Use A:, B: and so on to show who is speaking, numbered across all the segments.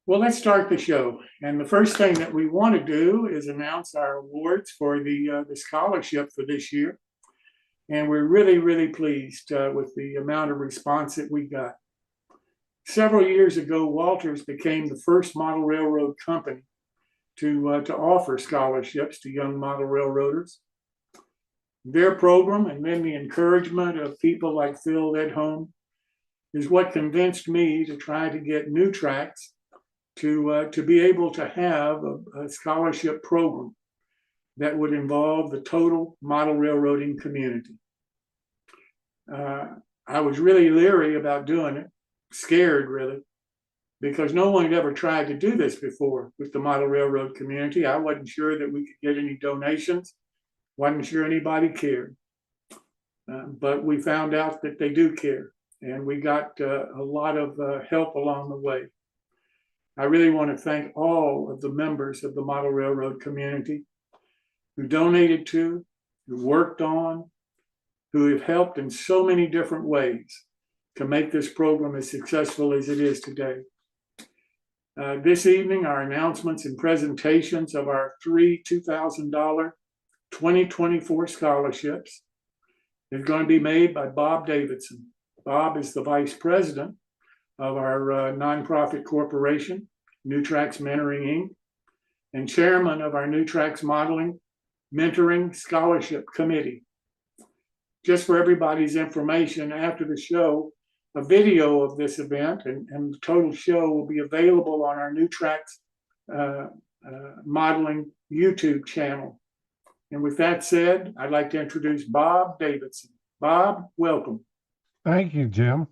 A: Well, let's start the show. And the first thing that we want to do is announce our awards for the scholarship for this year. And we're really, really pleased with the amount of response that we got. Several years ago, Walters became the first model railroad company to offer scholarships to young model railroaders. Their program and then the encouragement of people like Phil Edholm is what convinced me to try to get New Tracks to be able to have a scholarship program that would involve the total model railroading community. I was really leery about doing it, scared really, because no one had ever tried to do this before with the model railroad community. I wasn't sure that we could get any donations, wasn't sure anybody cared. But we found out that they do care, and we got a lot of help along the way. I really want to thank all of the members of the model railroad community who donated to, who worked on, who have helped in so many different ways to make this program as successful as it is today. This evening, our announcements and presentations of our three $2,000 2024 scholarships is going to be made by Bob Davidson. Bob is the vice president of our nonprofit corporation, New Tracks Mentoring Inc., and chairman of our New Tracks Modeling Mentoring Scholarship Committee. Just for everybody's information, after the show, a video of this event and the total show will be available on our New Tracks Modeling YouTube channel. And with that said, I'd like to introduce Bob Davidson. Bob, welcome.
B: Thank you, Jim.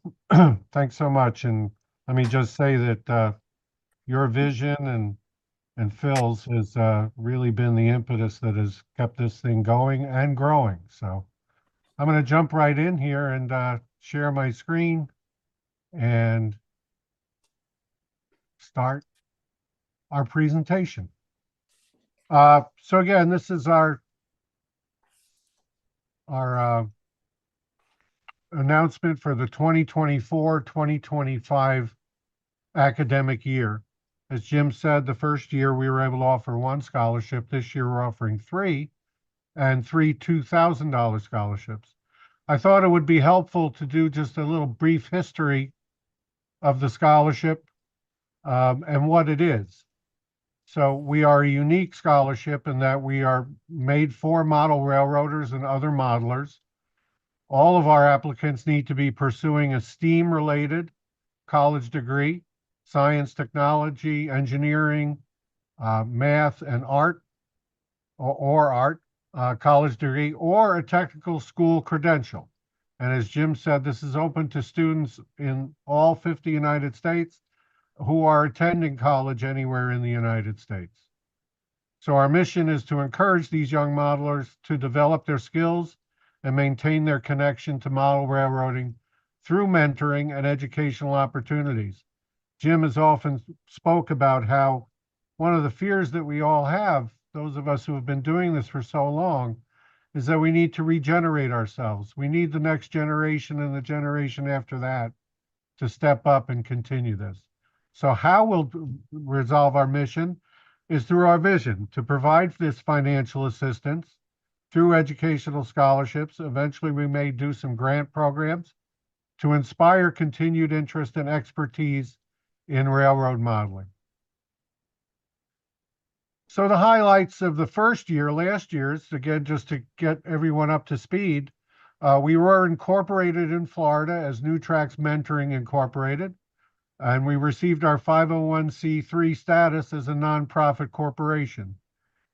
B: Thanks so much. And let me just say that your vision and Phil's has really been the impetus that has kept this thing going and growing. So I'm going to jump right in here and share my screen and start our presentation. So again, this is our announcement for the 2024-2025 academic year. As Jim said, the first year we were able to offer one scholarship. This year we're offering three, and three $2,000 scholarships. I thought it would be helpful to do just a little brief history of the scholarship and what it is. So we are a unique scholarship in that we are made for model railroaders and other modelers. All of our applicants need to be pursuing a STEAM-related college degree, science, technology, engineering, math, and art, or art college degree, or a technical school credential. And as Jim said, this is open to students in all 50 United States who are attending college anywhere in the United States. So our mission is to encourage these young modelers to develop their skills and maintain their connection to model railroading through mentoring and educational opportunities. Jim has often spoke about how one of the fears that we all have, those of us who have been doing this for so long, is that we need to regenerate ourselves. We need the next generation and the generation after that to step up and continue this. So how we'll resolve our mission is through our vision to provide this financial assistance through educational scholarships. Eventually, we may do some grant programs to inspire continued interest and expertise in railroad modeling. So the highlights of the first year, last year's, again, just to get everyone up to speed, we were incorporated in Florida as New Tracks Mentoring Incorporated, and we received our 501c3 status as a nonprofit corporation.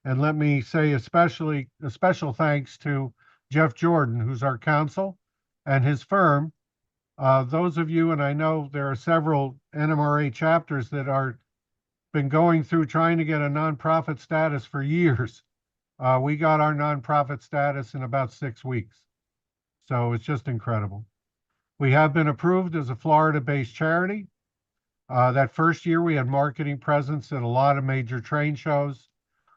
B: And let me say a special thanks to Jeff Jordan, who's our counsel, and his firm. Those of you, and I know there are several NMRA chapters that are been going through trying to get a nonprofit status for years. We got our nonprofit status in about 6 weeks. So it's just incredible. We have been approved as a Florida-based charity. That first year we had marketing presence at a lot of major train shows.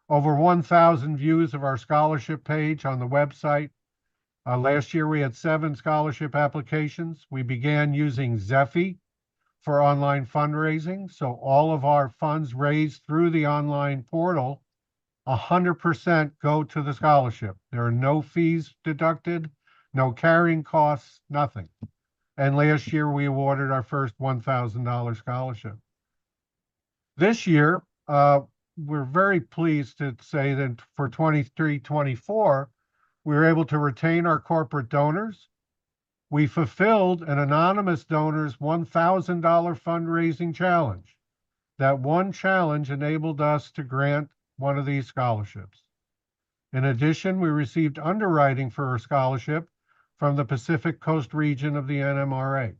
B: Over 1,000 views of our scholarship page on the website. Last year we had 7 scholarship applications. We began using Zephy for online fundraising. So all of our funds raised through the online portal, 100% go to the scholarship. There are no fees deducted, no carrying costs, nothing. And last year we awarded our first $1,000 scholarship. This year, we're very pleased to say that for 23-24, we were able to retain our corporate donors. We fulfilled an anonymous donor's $1,000 fundraising challenge. That one challenge enabled us to grant one of these scholarships. In addition, we received underwriting for our scholarship from the Pacific Coast region of the NMRA.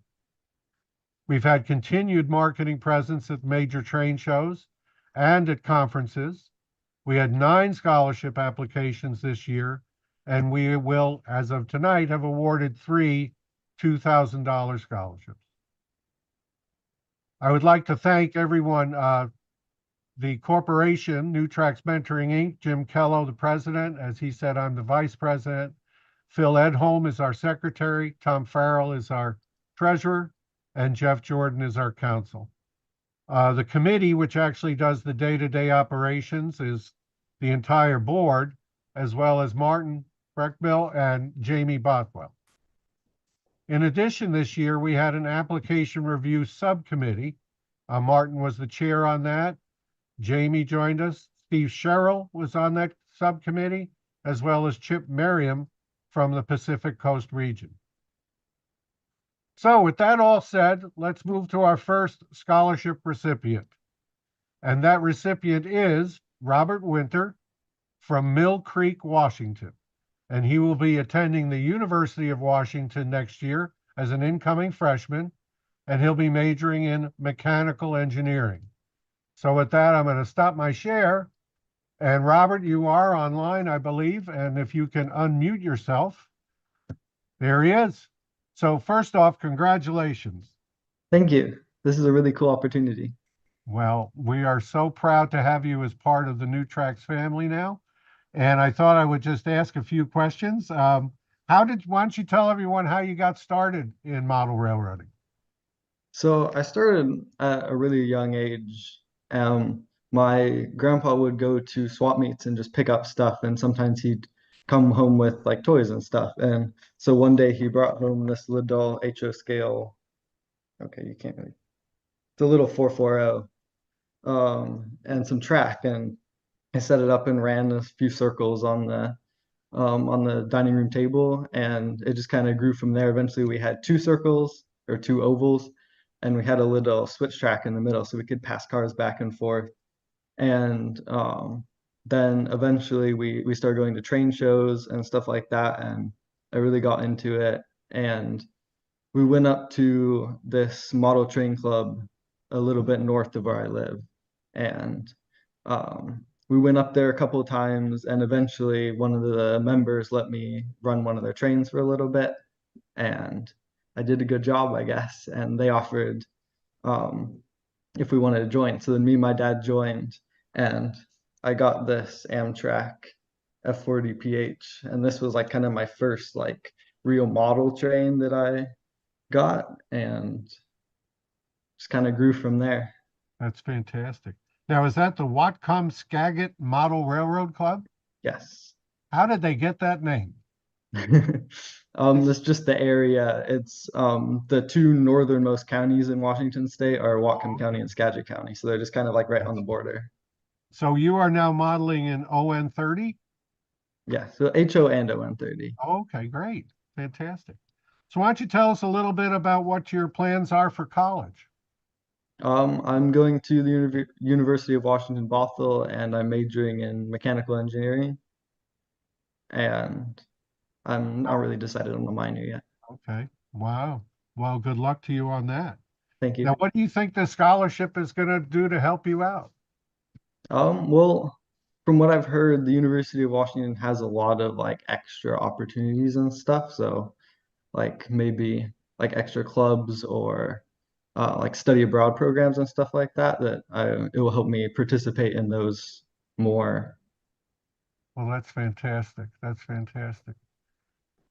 B: We've had continued marketing presence at major trade shows and at conferences. We had 9 scholarship applications this year, and we will, as of tonight, have awarded 3 $2,000 scholarships. I would like to thank everyone, the corporation, New Tracks Mentoring Inc., Jim Kello, the president. As he said, I'm the vice president. Phil Edholm is our secretary. Tom Farrell is our treasurer. And Jeff Jordan is our counsel. The committee, which actually does the day-to-day operations, is the entire board, as well as Martin Breckbill and Jamie Bothwell. In addition, this year, we had an application review subcommittee. Martin was the chair on that. Jamie joined us. Steve Sherrill was on that subcommittee, as well as Chip Merriam from the Pacific Coast region. So with that all said, let's move to our first scholarship recipient. And that recipient is Robert Winter from Mill Creek, Washington. And he will be attending the University of Washington next year as an incoming freshman, and he'll be majoring in mechanical engineering. So with that, I'm going to stop my share. And Robert, you are online, I believe, and if you can unmute yourself. There he is. So first off, congratulations.
C: Thank you. This is a really cool opportunity.
B: Well, we are so proud to have you as part of the New Tracks family now. And I thought I would just ask a few questions. Why don't you tell everyone how you got started in model railroading?
C: So I started at a really young age. My grandpa would go to swap meets and just pick up stuff, and sometimes he'd come home with like toys and stuff. And so one day he brought home this little HO scale. Okay, you can't really. It's a little 440, and some track, and I set it up and ran a few circles on the dining room table, and it just kind of grew from there. Eventually, we had 2 circles or 2 ovals, and we had a little switch track in the middle, so we could pass cars back and forth. And then eventually, we started going to train shows and stuff like that, and I really got into it. And we went up to this model train club a little bit north of where I live, and we went up there a couple of times, and eventually one of the members let me run one of their trains for a little bit, and I did a good job, I guess. And they offered if we wanted to join. So then me and my dad joined, and I got this Amtrak F40PH, and this was like kind of my first like real model train that I got, and just kind of grew from there.
B: That's fantastic. Now, is that the Whatcom Skagit Model Railroad Club?
C: Yes.
B: How did they get that name?
C: That's just the area. It's the 2 northernmost counties in Washington State are Whatcom County and Skagit County. So they're just kind of like right on the border.
B: So you are now modeling in ON30?
C: Yeah, so HO and ON30.
B: Okay, great. Fantastic. So why don't you tell us a little bit about what your plans are for college?
C: I'm going to the University of Washington, Bothell, and I'm majoring in mechanical engineering. And I'm not really decided on the minor yet.
B: Okay. Wow. Well, good luck to you on that.
C: Thank you.
B: Now, what do you think the scholarship is going to do to help you out?
C: Well, from what I've heard, the University of Washington has a lot of like extra opportunities and stuff. So like maybe like extra clubs or like study abroad programs and stuff like that, it will help me participate in those more.
B: Well, that's fantastic. That's fantastic.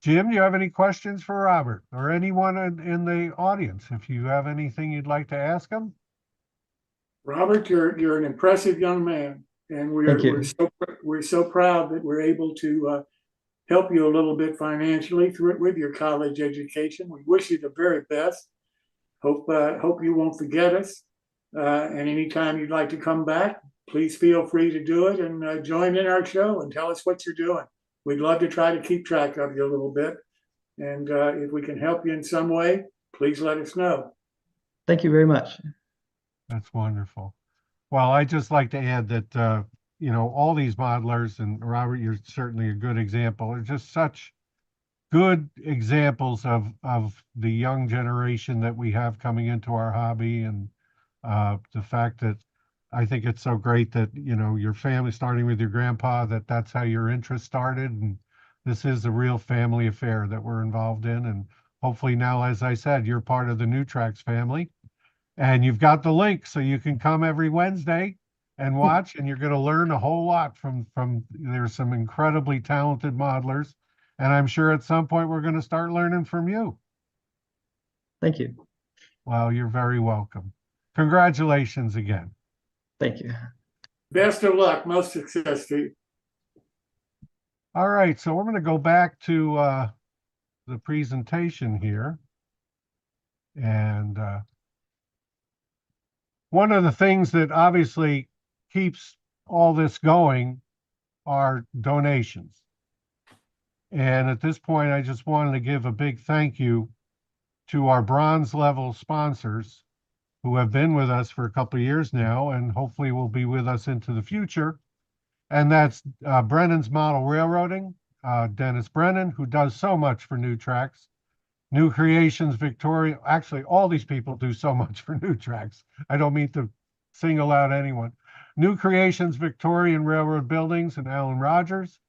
B: Jim, do you have any questions for Robert or anyone in the audience? If you have anything you'd like to ask him?
A: Robert, you're an impressive young man, and
C: Thank
A: we're so proud that we're able to help you a little bit financially with your college education. We wish you the very best. Hope you won't forget us. And anytime you'd like to come back, please feel free to do it and join in our show and tell us what you're doing. We'd love to try to keep track of you a little bit. And if we can help you in some way, please let us know.
C: Thank you very much.
B: That's wonderful. Well, I'd just like to add that, all these modelers, and Robert, you're certainly a good example, are just such good examples of the young generation that we have coming into our hobby. And the fact that I think it's so great that, your family, starting with your grandpa, that's how your interest started. And this is a real family affair that we're involved in. And hopefully now, as I said, you're part of the New Tracks family. And you've got the link, so you can come every Wednesday and watch, and you're going to learn a whole lot from there's some incredibly talented modelers. And I'm sure at some point we're going to start learning from you.
C: Thank you.
B: Well, you're very welcome. Congratulations again.
C: Thank you.
A: Best of luck. Most success to you.
B: All right, so we're going to go back to the presentation here. And one of the things that obviously keeps all this going are donations. And at this point, I just wanted to give a big thank you to our bronze level sponsors who have been with us for a couple of years now and hopefully will be with us into the future. And that's Brennan's Model Railroading, Dennis Brennan, who does so much for New Tracks. New Creations Victoria. Actually, all these people do so much for New Tracks. I don't mean to single out anyone. New Creations Victorian Railroad Buildings and Alan Rogers.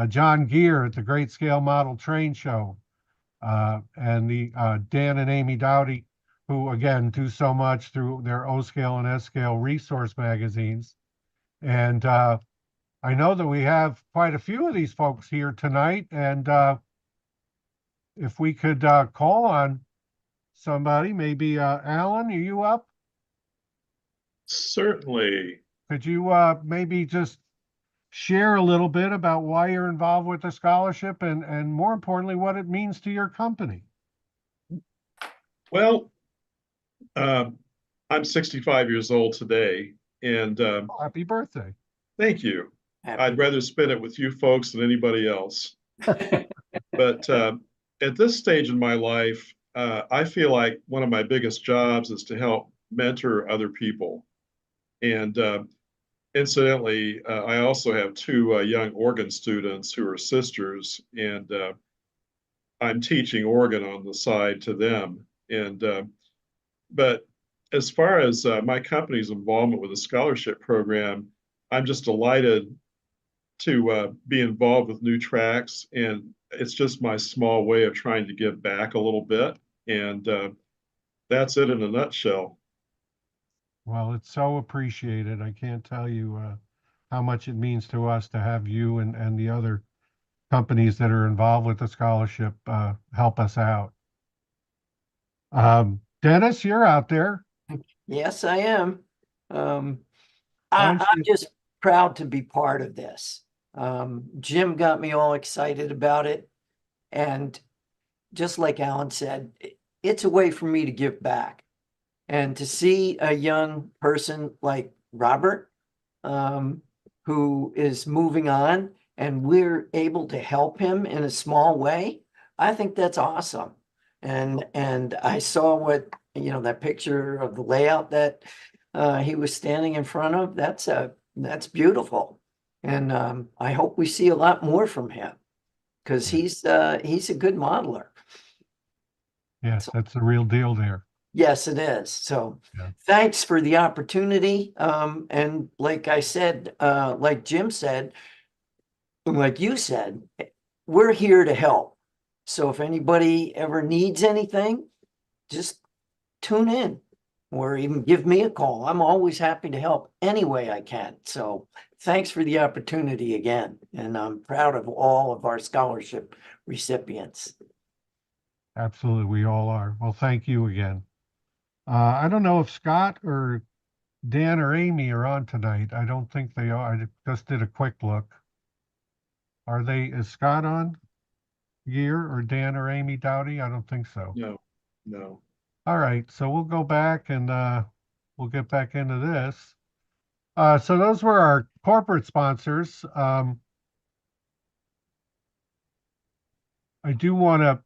B: John Gear at the Great Scale Model Train Show. And the Dan and Amy Dowdy, who again do so much through their O-Scale and S-Scale resource magazines. And I know that we have quite a few of these folks here tonight. And if we could call on somebody, maybe Alan, are you up?
D: Certainly.
B: Could you maybe just share a little bit about why you're involved with the scholarship and more importantly, what it means to your company?
D: Well, I'm 65 years old today, and
B: Happy birthday.
D: thank you. I'd rather spend it with you folks than anybody else. But at this stage in my life, I feel like one of my biggest jobs is to help mentor other people. And incidentally, I also have two young organ students who are sisters, and I'm teaching organ on the side to them. And but as far as my company's involvement with the scholarship program, I'm just delighted to be involved with New Tracks, and it's just my small way of trying to give back a little bit. And that's it in a nutshell.
B: Well, it's so appreciated. I can't tell you how much it means to us to have you and the other companies that are involved with the scholarship help us out. Dennis, you're out there.
E: Yes, I am.
B: don't
E: I'm
B: you-
E: just proud to be part of this. Jim got me all excited about it. And just like Alan said, it's a way for me to give back. And to see a young person like Robert, who is moving on, and we're able to help him in a small way, I think that's awesome. And I saw what, that picture of the layout that he was standing in front of. That's beautiful. And I hope we see a lot more from him, because he's a good modeler.
B: Yes, that's the real deal there.
E: Yes, it is. So
B: Yeah.
E: Thanks for the opportunity. And like I said, like Jim said, like you said, we're here to help. So if anybody ever needs anything, just tune in. or even give me a call. I'm always happy to help any way I can. So thanks for the opportunity again. And I'm proud of all of our scholarship recipients.
B: Absolutely, we all are. Well, thank you again. I don't know if Scott or Dan or Amy are on tonight. I don't think they are. I just did a quick look. Is Scott on? Year or Dan or Amy Dowdy? I don't think so.
D: No, no.
B: All right, so we'll go back and we'll get back into this. So those were our corporate sponsors. I do want to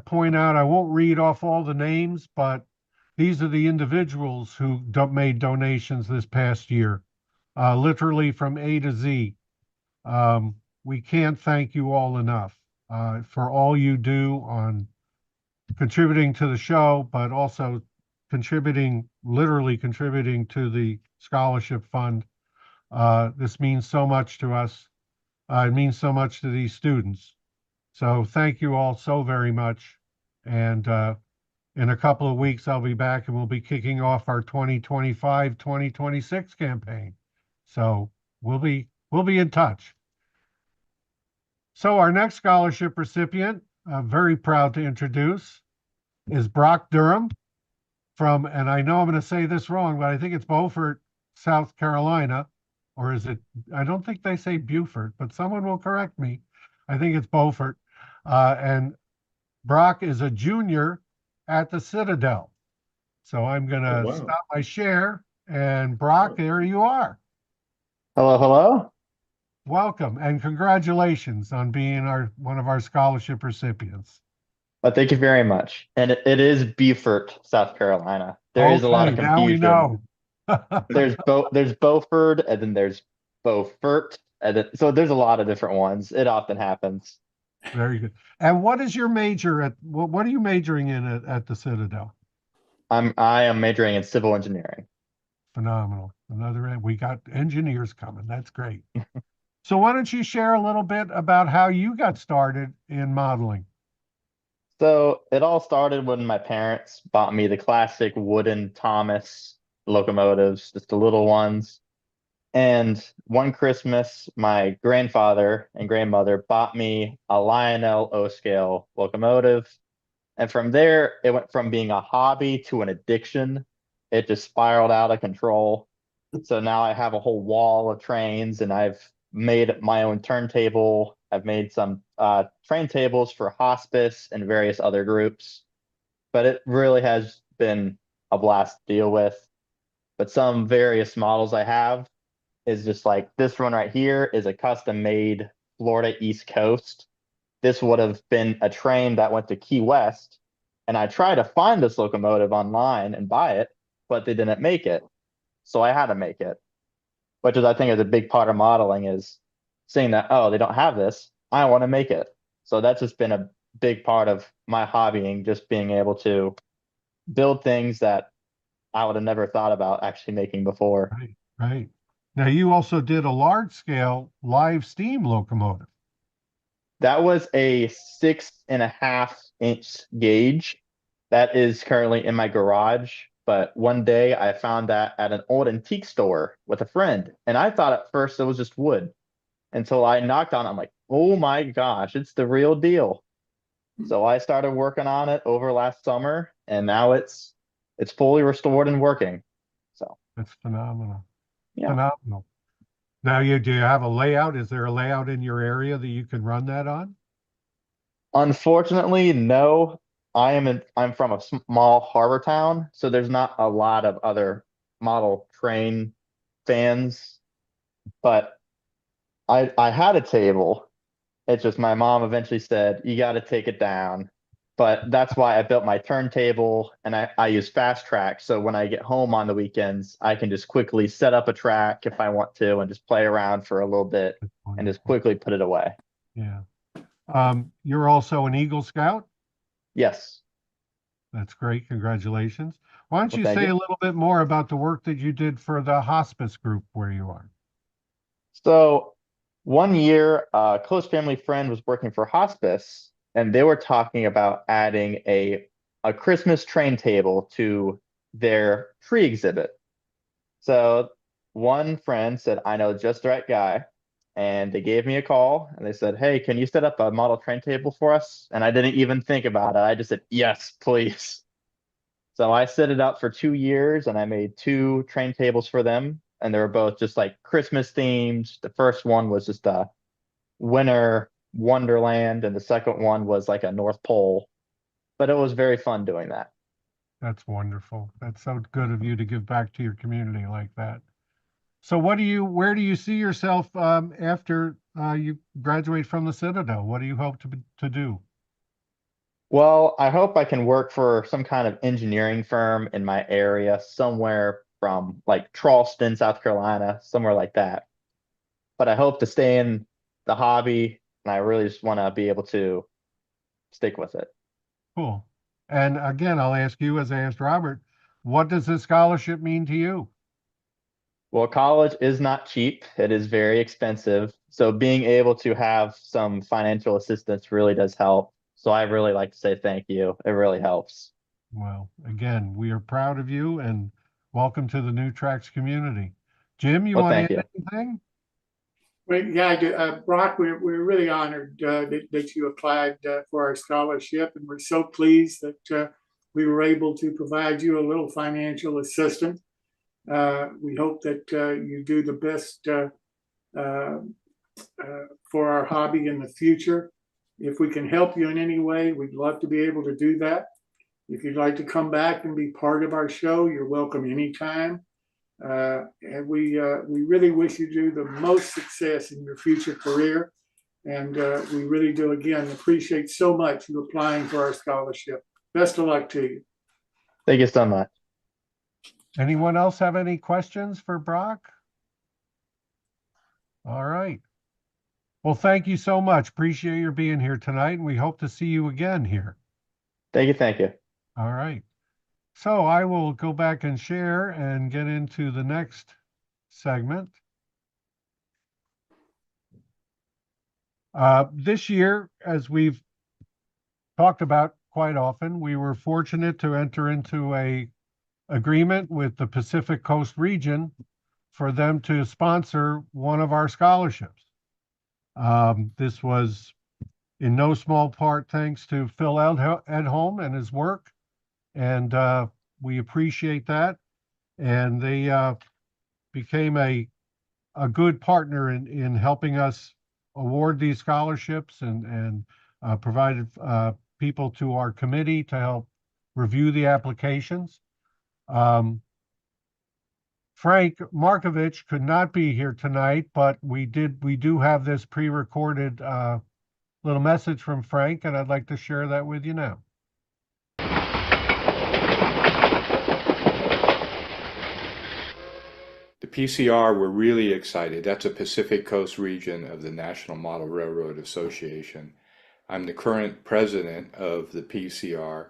B: point out, I won't read off all the names, but these are the individuals who made donations this past year, literally from A to Z. We can't thank you all enough for all you do on contributing to the show, but also literally contributing to the scholarship fund. This means so much to us. It means so much to these students. So thank you all so very much. And in a couple of weeks, I'll be back and we'll be kicking off our 2025-2026 campaign. So we'll be in touch. So our next scholarship recipient, I'm very proud to introduce, is Brock Durham from, and I know I'm going to say this wrong, but I think it's Beaufort, South Carolina, or is it, I don't think they say Beaufort, but someone will correct me. I think it's Beaufort. And Brock is a junior at the Citadel. So I'm going to
D: Oh, wow.
B: stop my share, and Brock, there you are.
F: Hello, hello.
B: Welcome and congratulations on being one of our scholarship recipients.
F: Well, thank you very much. And it is Beaufort, South Carolina. There is a lot of
B: Okay, now we
F: confusion.
B: know.
F: There's Beaufort, and then there's Beaufort, and then, so there's a lot of different ones. It often happens.
B: Very good. And what is your major what are you majoring in at the Citadel?
F: I am majoring in civil engineering.
B: Phenomenal. We got engineers coming. That's great. So why don't you share a little bit about how you got started in modeling?
F: So it all started when my parents bought me the classic wooden Thomas locomotives, just the little ones. And one Christmas, my grandfather and grandmother bought me a Lionel O-scale locomotive. And from there, it went from being a hobby to an addiction. It just spiraled out of control. So now I have a whole wall of trains, and I've made my own turntable. I've made some train tables for hospice and various other groups. But it really has been a blast to deal with. But some various models I have is just like this one right here is a custom made Florida East Coast. This would have been a train that went to Key West, and I tried to find this locomotive online and buy it, but they didn't make it. So I had to make it, which is, I think, is a big part of modeling, is seeing that, oh, they don't have this, I want to make it. So that's just been a big part of my hobbying, just being able to build things that I would have never thought about actually making before.
B: Right, right. Now you also did a large scale live steam locomotive.
F: That was a 6.5-inch gauge that is currently in my garage. But one day I found that at an old antique store with a friend, and I thought at first it was just wood until I knocked on it. I'm like, oh my gosh, it's the real deal. So I started working on it over last summer, and now it's fully restored and working. So
B: That's phenomenal.
F: yeah.
B: Phenomenal. Now do you have a layout? Is there a layout in your area that you can run that on?
F: Unfortunately, no. I'm from a small harbor town, so there's not a lot of other model train fans. But I had a table. It's just my mom eventually said, you got to take it down. But that's why I built my turntable, and I use Fast Track. So when I get home on the weekends, I can just quickly set up a track if I want to and just play around for a little bit and just quickly put it away.
B: Yeah. You're also an Eagle Scout?
F: Yes.
B: That's great. Congratulations. Why don't
F: Well,
B: you
F: thank
B: say
F: you.
B: a little bit more about the work that you did for the hospice group where you are?
F: So one year, a close family friend was working for hospice, and they were talking about adding a Christmas train table to their tree exhibit. So one friend said, I know just the right guy. And they gave me a call and they said, hey, can you set up a model train table for us? And I didn't even think about it. I just said, yes, please. So I set it up for 2 years and I made 2 train tables for them. And they were both just like Christmas themed. The first one was just a winter wonderland, and the second one was like a North Pole. But it was very fun doing that.
B: That's wonderful. That's so good of you to give back to your community like that. So where do you see yourself after you graduate from the Citadel? What do you hope to do?
F: Well, I hope I can work for some kind of engineering firm in my area, somewhere from like Charleston, South Carolina, somewhere like that. But I hope to stay in the hobby, and I really just want to be able to stick with it.
B: Cool. And again, I'll ask you, as I asked Robert, what does this scholarship mean to you?
F: Well, college is not cheap. It is very expensive. So being able to have some financial assistance really does help. So I really like to say thank you. It really helps.
B: Well, again, we are proud of you and welcome to the New Tracks community. Jim, you
F: Well,
B: want
F: thank
B: to
F: you.
B: add anything?
A: Well, yeah, I do. Brock, we're really honored that you applied for our scholarship, and we're so pleased that we were able to provide you a little financial assistance. We hope that you do the best for our hobby in the future. If we can help you in any way, we'd love to be able to do that. If you'd like to come back and be part of our show, you're welcome anytime. And we really wish you do the most success in your future career. And we really do, again, appreciate so much you applying for our scholarship. Best of luck to you.
F: Thank you so much.
B: Anyone else have any questions for Brock? All right. Well, thank you so much. Appreciate your being here tonight, and we hope to see you again here.
F: Thank you. Thank you.
B: All right. So I will go back and share and get into the next segment. This year, as we've talked about quite often, we were fortunate to enter into a agreement with the Pacific Coast region for them to sponsor one of our scholarships. This was in no small part thanks to Phil Edholm and his work, and we appreciate that. And they became a good partner in helping us award these scholarships and provided people to our committee to help review the applications. Frank Markovich could not be here tonight, but we do have this pre-recorded little message from Frank, and I'd like to share that with you now.
G: The PCR, we're really excited. That's a Pacific Coast region of the National Model Railroad Association. I'm the current president of the PCR,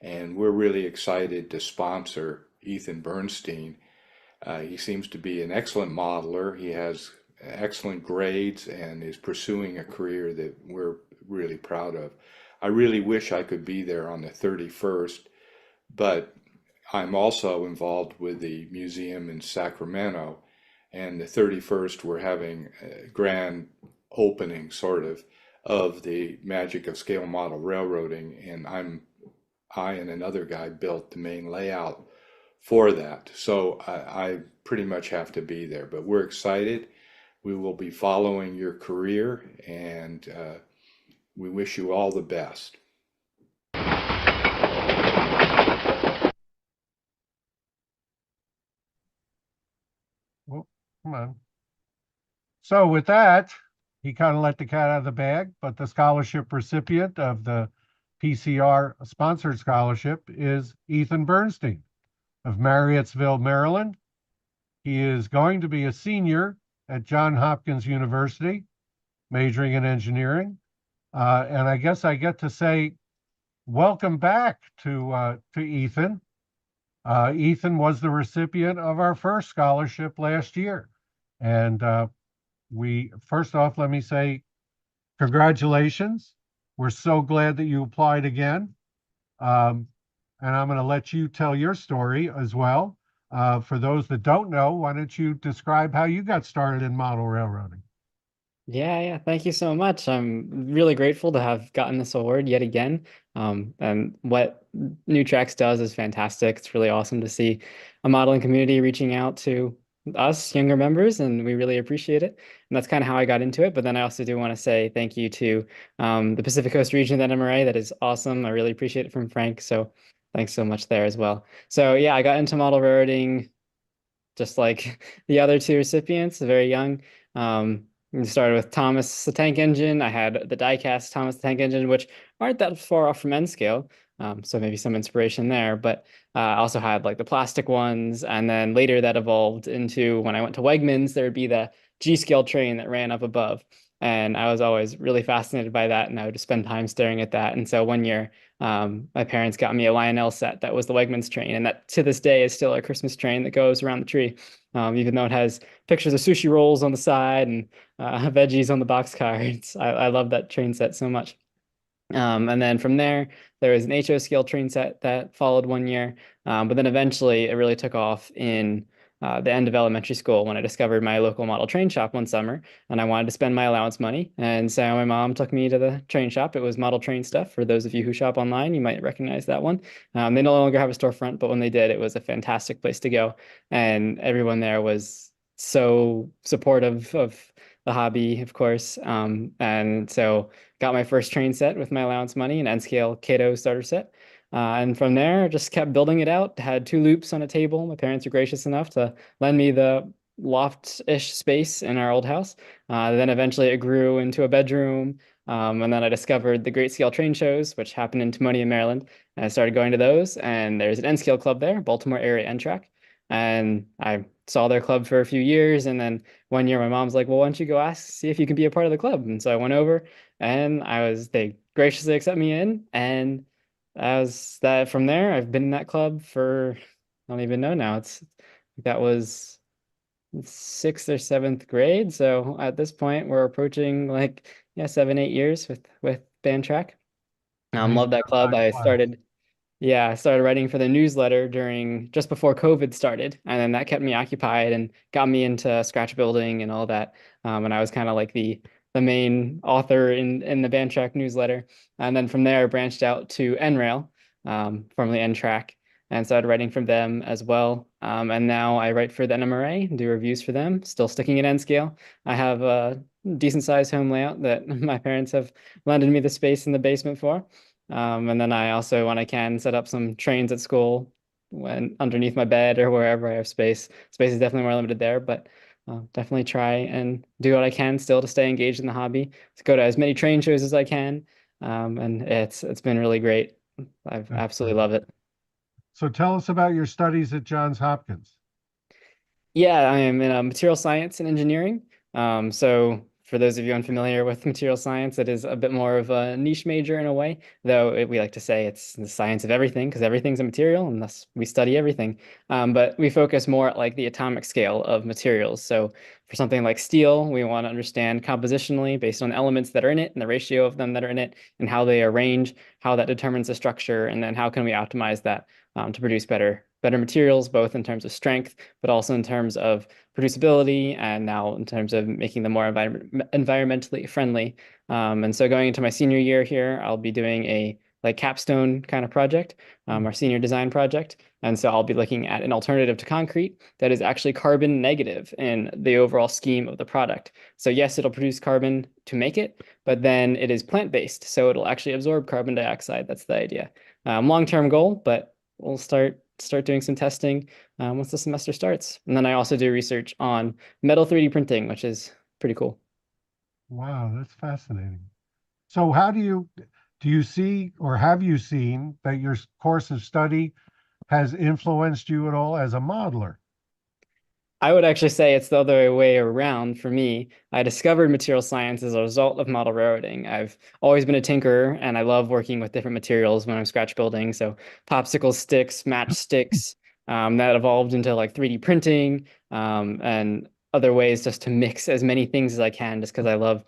G: and we're really excited to sponsor Ethan Bernstein. He seems to be an excellent modeler. He has excellent grades and is pursuing a career that we're really proud of. I really wish I could be there on the 31st, but I'm also involved with the museum in Sacramento, and the 31st we're having a grand opening sort of the Magic of Scale Model Railroading, and I and another guy built the main layout for that. So I pretty much have to be there, but we're excited. We will be following your career, and we wish you all the best.
B: Well, come on. So with that, he kind of let the cat out of the bag, but the scholarship recipient of the PCR sponsored scholarship is Ethan Bernstein of Marriottsville, Maryland. He is going to be a senior at Johns Hopkins University, majoring in engineering. And I guess I get to say, welcome back to Ethan. Ethan was the recipient of our first scholarship last year. And first off, let me say congratulations. We're so glad that you applied again. and I'm going to let you tell your story as well. For those that don't know, why don't you describe how you got started in model railroading?
H: Yeah, thank you so much. I'm really grateful to have gotten this award yet again. And what New Tracks does is fantastic. It's really awesome to see a modeling community reaching out to us younger members, and we really appreciate it. And that's kind of how I got into it. But then I also do want to say thank you to the Pacific Coast region of the NMRA. That is awesome. I really appreciate it from Frank. So thanks so much there as well. So yeah, I got into model railroading just like the other two recipients, very young. We started with Thomas the Tank Engine. I had the diecast Thomas the Tank Engine, which aren't that far off from N scale. So maybe some inspiration there, but I also had like the plastic ones. And then later that evolved into when I went to Wegmans, there would be the G scale train that ran up above. And I was always really fascinated by that. And I would just spend time staring at that. And so one year, my parents got me a Lionel set that was the Wegmans train. And that to this day is still a Christmas train that goes around the tree, even though it has pictures of sushi rolls on the side and veggies on the box cards. I love that train set so much. And then from there was an HO scale train set that followed one year. But then eventually it really took off in the end of elementary school when I discovered my local model train shop one summer and I wanted to spend my allowance money. And so my mom took me to the train shop. It was Model Train Stuff. For those of you who shop online, you might recognize that one. They no longer have a storefront, but when they did, it was a fantastic place to go. And everyone there was so supportive of the hobby, of course. And so got my first train set with my allowance money, an N-scale Kato starter set. And from there, just kept building it out. Had 2 loops on a table. My parents were gracious enough to lend me the loft-ish space in our old house. Then eventually it grew into a bedroom. And then I discovered the Great Scale Train Shows, which happened in Timonium, Maryland. And I started going to those. And there's an N-scale club there, Baltimore Area N-Track. And I saw their club for a few years. And then one year my mom's like, well, why don't you go see if you can be a part of the club? And so I went over and they graciously accepted me in. And as that from there, I've been in that club for, I don't even know now. That was 6th or 7th grade. So at this point, we're approaching 7, 8 years with band track. Love that club. I started writing for the newsletter just before COVID started, and then that kept me occupied and got me into scratch building and all that. And I was kind of like the main author in the band track newsletter. And then from there, I branched out to NRail, formerly N-Track, and started writing for them as well. And now I write for the NMRA and do reviews for them, still sticking at N-scale. I have a decent sized home layout that my parents have lended me the space in the basement for. And then I also, when I can, set up some trains at school when underneath my bed or wherever I have space. Space is definitely more limited there, but definitely try and do what I can still to stay engaged in the hobby, to go to as many train shows as I can. And it's been really great. I've absolutely love it.
B: So tell us about your studies at Johns Hopkins.
H: Yeah, I am in material science and engineering. So for those of you unfamiliar with material science, it is a bit more of a niche major in a way, though we like to say it's the science of everything because everything's a material and thus we study everything. But we focus more at like the atomic scale of materials. So for something like steel, we want to understand compositionally based on elements that are in it and the ratio of them that are in it and how they arrange, how that determines the structure, and then how can we optimize that to produce better materials, both in terms of strength, but also in terms of producibility, and now in terms of making them more environmentally friendly. And so going into my senior year here, I'll be doing a capstone kind of project, our senior design project. And so I'll be looking at an alternative to concrete that is actually carbon negative in the overall scheme of the product. So yes, it'll produce carbon to make it, but then it is plant-based. So it'll actually absorb carbon dioxide. That's the idea. Long-term goal, but we'll start doing some testing once the semester starts. And then I also do research on metal 3D printing, which is pretty cool.
B: Wow, that's fascinating. So how do you see, or have you seen that your course of study has influenced you at all as a modeler?
H: I would actually say it's the other way around for me. I discovered material science as a result of model railroading. I've always been a tinkerer and I love working with different materials when I'm scratch building. So popsicle sticks, matchsticks, that evolved into 3D printing and other ways just to mix as many things as I can, just because I love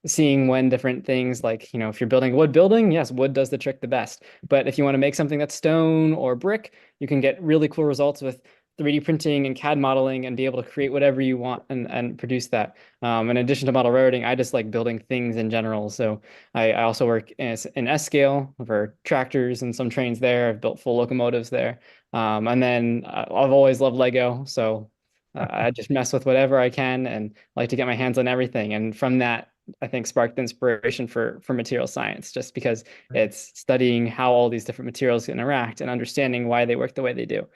H: seeing when different things like, if you're building a wood building, yes, wood does the trick the best. But if you want to make something that's stone or brick, you can get really cool results with 3D printing and CAD modeling and be able to create whatever you want and produce that. In addition to model railroading, I just like building things in general. So I also work in S-Scale for tractors and some trains there. I've built full locomotives there. And then I've always loved Lego. So I just mess with whatever I can and like to get my hands on everything. And from that, I think sparked the inspiration for material science, just because it's studying how all these different materials interact and understanding why they work the way they do.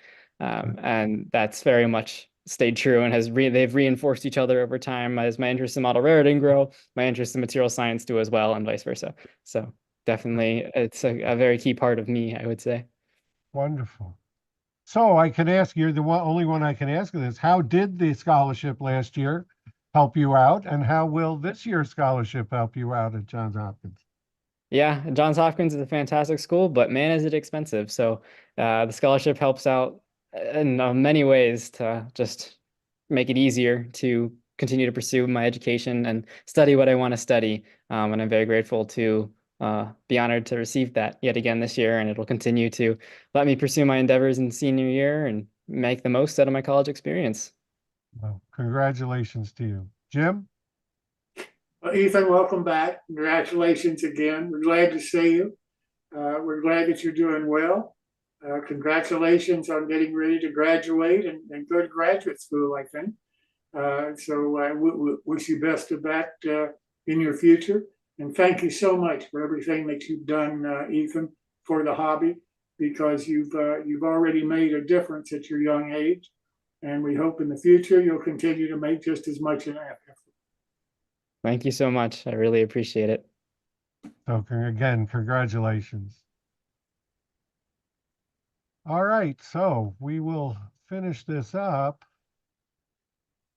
H: And that's very much stayed true and they've reinforced each other over time. As my interest in model railroading grow, my interest in material science do as well, and vice versa. So definitely it's a very key part of me, I would say.
B: Wonderful. So I can ask you, only one I can ask you this, how did the scholarship last year help you out, and how will this year's scholarship help you out at Johns Hopkins?
H: Yeah, Johns Hopkins is a fantastic school, but man, is it expensive. So the scholarship helps out in many ways to just make it easier to continue to pursue my education and study what I want to study. And I'm very grateful to be honored to receive that yet again this year. And it'll continue to let me pursue my endeavors in senior year and make the most out of my college experience.
B: Well, congratulations to you. Jim?
A: Well, Ethan, welcome back. Congratulations again. We're glad to see you. We're glad that you're doing well. Congratulations on getting ready to graduate and go to graduate school, I think. So I wish you best of luck in your future. And thank you so much for everything that you've done, Ethan, for the hobby, because you've already made a difference at your young age. And we hope in the future you'll continue to make just as much an effort.
H: Thank you so much. I really appreciate it.
B: So again, congratulations. All right, so we will finish this up.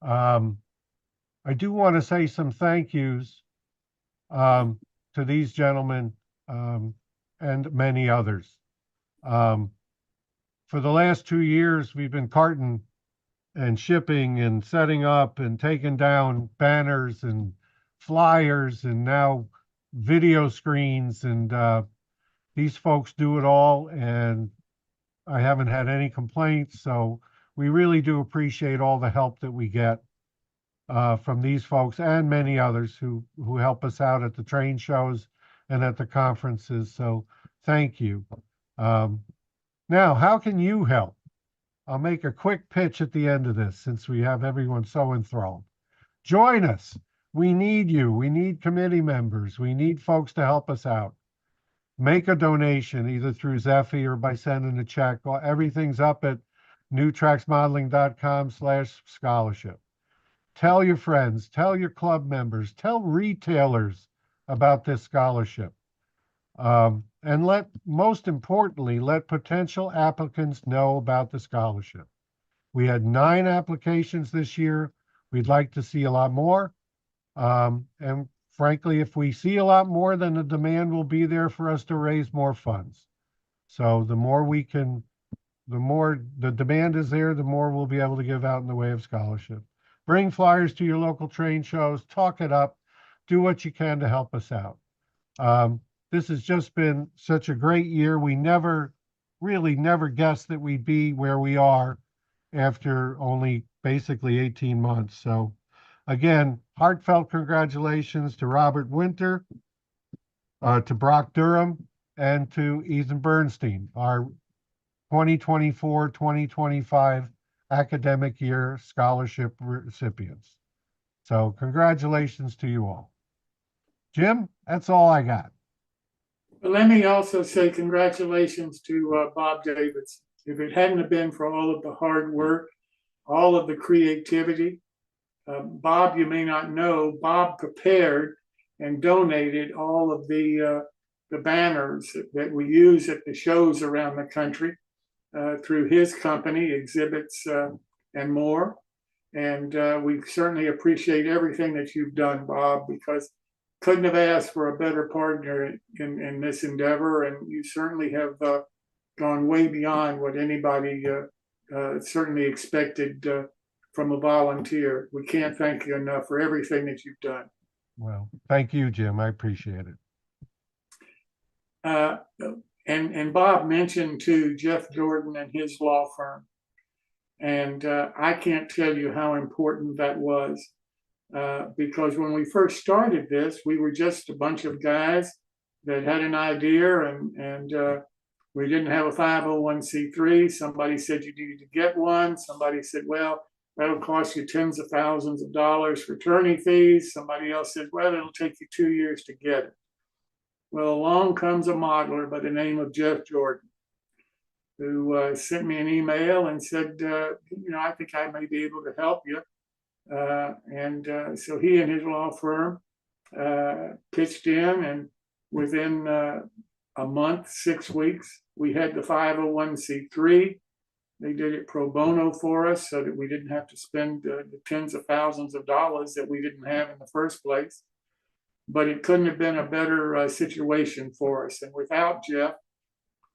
B: I do want to say some thank yous to these gentlemen and many others. For the last 2 years, we've been carting and shipping and setting up and taking down banners and flyers and now video screens, and these folks do it all, and I haven't had any complaints. So we really do appreciate all the help that we get from these folks and many others who help us out at the train shows and at the conferences. So thank you. Now, how can you help? I'll make a quick pitch at the end of this since we have everyone so enthralled. Join us. We need you. We need committee members. We need folks to help us out. Make a donation either through Zeffy or by sending a check. Everything's up at newtracksmodeling.com/scholarship. Tell your friends, tell your club members, tell retailers about this scholarship. And most importantly, let potential applicants know about the scholarship. We had 9 applications this year. We'd like to see a lot more. And frankly, if we see a lot more, then the demand will be there for us to raise more funds. So the more the demand is there, the more we'll be able to give out in the way of scholarship. Bring flyers to your local train shows, talk it up, do what you can to help us out. This has just been such a great year. We really never guessed that we'd be where we are after only basically 18 months. So again, heartfelt congratulations to Robert Winter, to Brock Durham, and to Ethan Bernstein, our 2024-2025 academic year scholarship recipients. So congratulations to you all. Jim, that's all I got.
A: But let me also say congratulations to Bob Davidson. If it hadn't have been for all of the hard work, all of the creativity, Bob, you may not know, Bob prepared and donated all of the banners that we use at the shows around the country through his company, Exhibits and More. And we certainly appreciate everything that you've done, Bob, because couldn't have asked for a better partner in this endeavor. And you certainly have gone way beyond what anybody certainly expected from a volunteer. We can't thank you enough for everything that you've done.
B: Well, thank you, Jim. I appreciate it.
A: And Bob mentioned to Jeff Jordan and his law firm. And I can't tell you how important that was. Because when we first started this, we were just a bunch of guys that had an idea, and we didn't have a 501c3. Somebody said you needed to get one. Somebody said, well, that'll cost you tens of thousands of dollars for attorney fees. Somebody else said, well, it'll take you 2 years to get it. Well, along comes a modeler by the name of Jeff Jordan, who sent me an email and said, I think I may be able to help you. So he and his law firm pitched in, and within a month, 6 weeks, we had the 501c3. They did it pro bono for us so that we didn't have to spend the tens of thousands of dollars that we didn't have in the first place. But it couldn't have been a better situation for us. And without Jeff,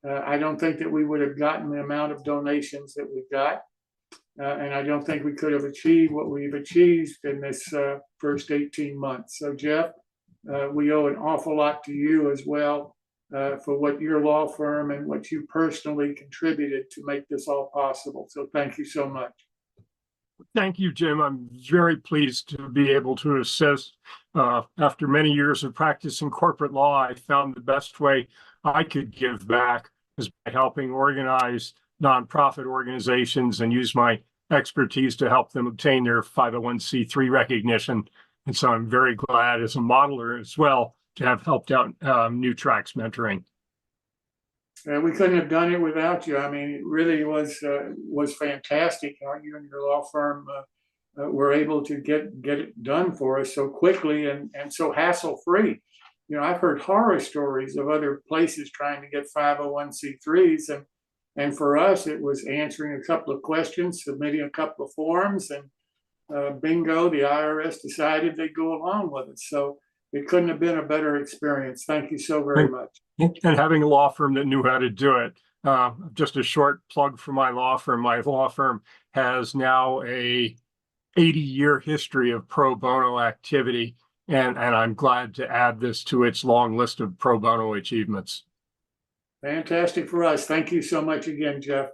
A: I don't think that we would have gotten the amount of donations that we got. And I don't think we could have achieved what we've achieved in this first 18 months. So Jeff, we owe an awful lot to you as well for what your law firm and what you personally contributed to make this all possible. So thank you so much.
I: Thank you, Jim. I'm very pleased to be able to assist. After many years of practicing corporate law, I found the best way I could give back is by helping organize nonprofit organizations and use my expertise to help them obtain their 501c3 recognition. And so I'm very glad as a modeler as well to have helped out New Tracks Mentoring.
A: We couldn't have done it without you. I mean, it really was fantastic how you and your law firm were able to get it done for us so quickly and so hassle-free. I've heard horror stories of other places trying to get 501c3s, and for us, it was answering a couple of questions, submitting a couple of forms, and bingo, the IRS decided they'd go along with it. So it couldn't have been a better experience. Thank you so very much.
I: And having a law firm that knew how to do it. Just a short plug for my law firm. My law firm has now a 80-year history of pro bono activity, and I'm glad to add this to its long list of pro bono achievements.
A: Fantastic for us. Thank you so much again, Jeff.